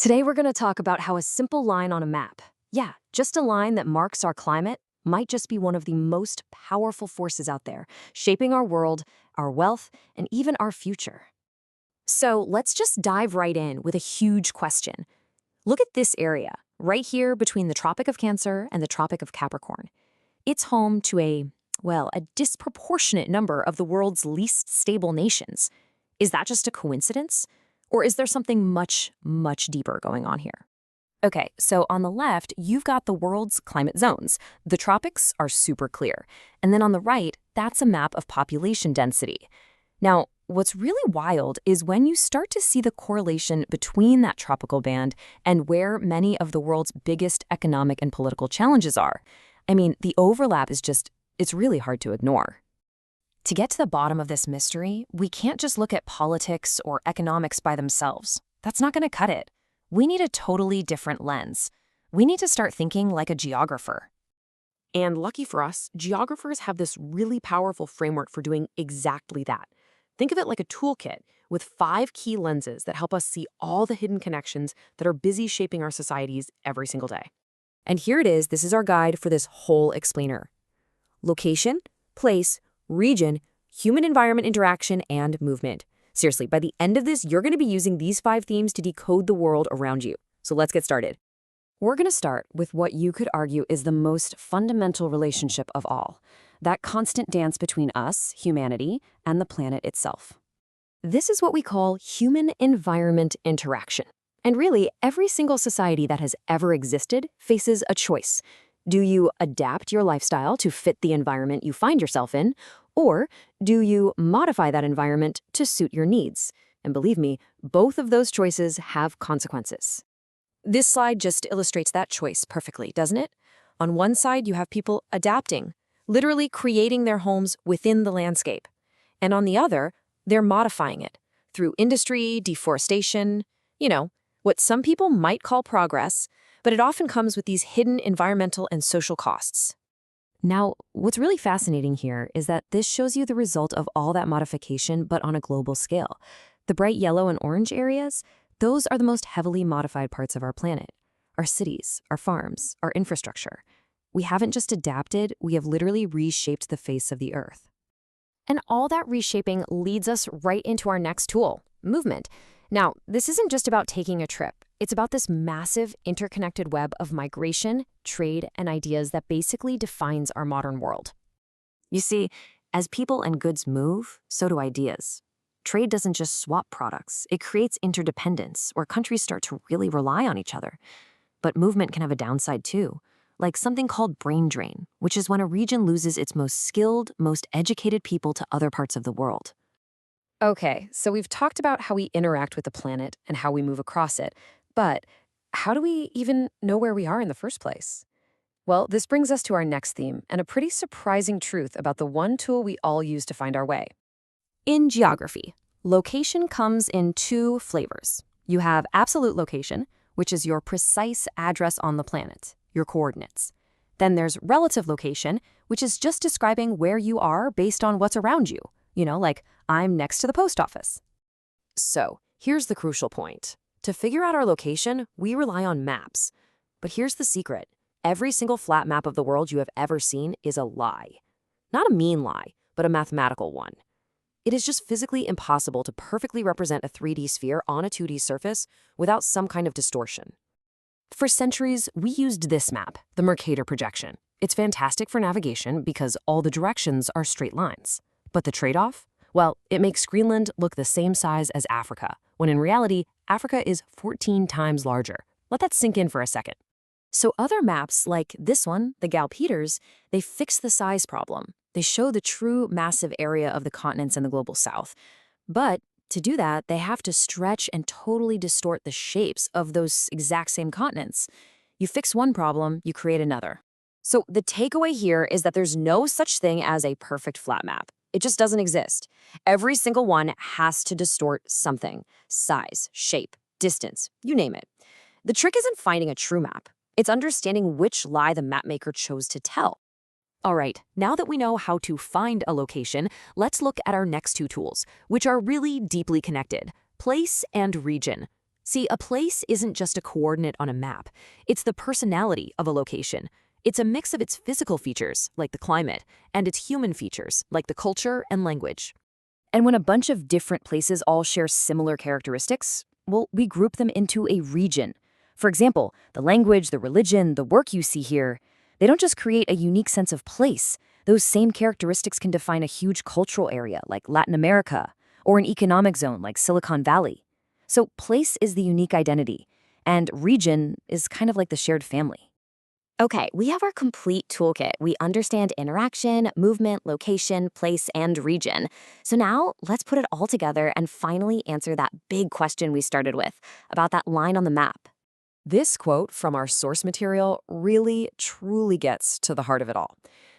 Today we're going to talk about how a simple line on a map, yeah, just a line that marks our climate, might just be one of the most powerful forces out there, shaping our world, our wealth, and even our future. So let's just dive right in with a huge question. Look at this area, right here between the Tropic of Cancer and the Tropic of Capricorn. It's home to a disproportionate number of the world's least stable nations. Is that just a coincidence? Or is there something much, much deeper going on here? Okay, so on the left, you've got the world's climate zones. The tropics are super clear. And then on the right, that's a map of population density. Now, what's really wild is when you start to see the correlation between that tropical band and where many of the world's biggest economic and political challenges are. I mean, the overlap is it's really hard to ignore. To get to the bottom of this mystery, we can't just look at politics or economics by themselves. That's not going to cut it. We need a totally different lens. We need to start thinking like a geographer. And lucky for us, geographers have this really powerful framework for doing exactly that. Think of it like a toolkit with 5 key lenses that help us see all the hidden connections that are busy shaping our societies every single day. And here it is. This is our guide for this whole explainer. Location, place, region, human-environment interaction, and movement. Seriously, by the end of this, you're going to be using these 5 themes to decode the world around you. So let's get started. We're going to start with what you could argue is the most fundamental relationship of all, that constant dance between us, humanity, and the planet itself. This is what we call human-environment interaction. And really, every single society that has ever existed faces a choice. Do you adapt your lifestyle to fit the environment you find yourself in, or do you modify that environment to suit your needs? And believe me, both of those choices have consequences. This slide just illustrates that choice perfectly, doesn't it? On one side, you have people adapting, literally creating their homes within the landscape. And on the other, they're modifying it through industry, deforestation, what some people might call progress, but it often comes with these hidden environmental and social costs. Now, what's really fascinating here is that this shows you the result of all that modification, but on a global scale. The bright yellow and orange areas, those are the most heavily modified parts of our planet. Our cities, our farms, our infrastructure. We haven't just adapted, we have literally reshaped the face of the Earth. And all that reshaping leads us right into our next tool, movement. Now, this isn't just about taking a trip. It's about this massive interconnected web of migration, trade, and ideas that basically defines our modern world. You see, as people and goods move, so do ideas. Trade doesn't just swap products, it creates interdependence where countries start to really rely on each other. But movement can have a downside too, like something called brain drain, which is when a region loses its most skilled, most educated people to other parts of the world. Okay, so we've talked about how we interact with the planet and how we move across it, but how do we even know where we are in the first place? Well, this brings us to our next theme and a pretty surprising truth about the one tool we all use to find our way. In geography, location comes in 2 flavors. You have absolute location, which is your precise address on the planet, your coordinates. Then there's relative location, which is just describing where you are based on what's around you. Like I'm next to the post office. So, here's the crucial point. To figure out our location, we rely on maps. But here's the secret. Every single flat map of the world you have ever seen is a lie. Not a mean lie, but a mathematical one. It is just physically impossible to perfectly represent a 3D sphere on a 2D surface without some kind of distortion. For centuries, we used this map, the Mercator projection. It's fantastic for navigation because all the directions are straight lines. But the trade-off? Well, it makes Greenland look the same size as Africa, when in reality, Africa is 14 times larger. Let that sink in for a second. So other maps, like this one, the Gal-Peters, they fix the size problem. They show the true massive area of the continents in the global south. But to do that, they have to stretch and totally distort the shapes of those exact same continents. You fix one problem, you create another. So the takeaway here is that there's no such thing as a perfect flat map. It just doesn't exist. Every single one has to distort something. Size, shape, distance, you name it. The trick isn't finding a true map. It's understanding which lie the mapmaker chose to tell. All right, now that we know how to find a location, let's look at our next 2 tools, which are really deeply connected, place and region. See, a place isn't just a coordinate on a map. It's the personality of a location. It's a mix of its physical features, like the climate, and its human features, like the culture and language. And when a bunch of different places all share similar characteristics, well, we group them into a region. For example, the language, the religion, the work you see here, they don't just create a unique sense of place. Those same characteristics can define a huge cultural area like Latin America, or an economic zone like Silicon Valley. So place is the unique identity, and region is kind of like the shared family. Okay, we have our complete toolkit. We understand interaction, movement, location, place, and region. So now let's put it all together and finally answer that big question we started with about that line on the map. This quote from our source material really, truly gets to the heart of it all.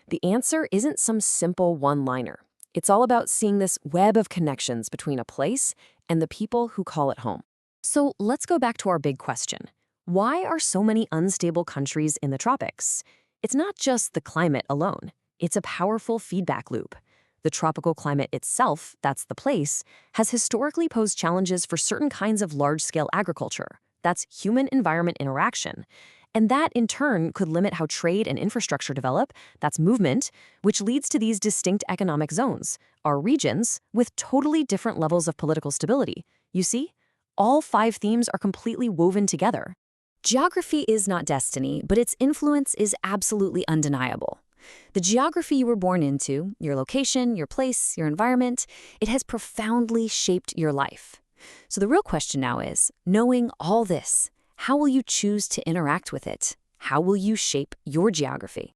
The answer isn't some simple one-liner. It's all about seeing this web of connections between a place and the people who call it home. So let's go back to our big question. Why are so many unstable countries in the tropics? It's not just the climate alone. It's a powerful feedback loop. The tropical climate itself, that's the place, has historically posed challenges for certain kinds of large-scale agriculture. That's human-environment interaction. And that, in turn, could limit how trade and infrastructure develop. That's movement, which leads to these distinct economic zones, our regions, with totally different levels of political stability. You see? All 5 themes are completely woven together. Geography is not destiny, but its influence is absolutely undeniable. The geography you were born into, your location, your place, your environment, it has profoundly shaped your life. So the real question now is, knowing all this, how will you choose to interact with it? How will you shape your geography?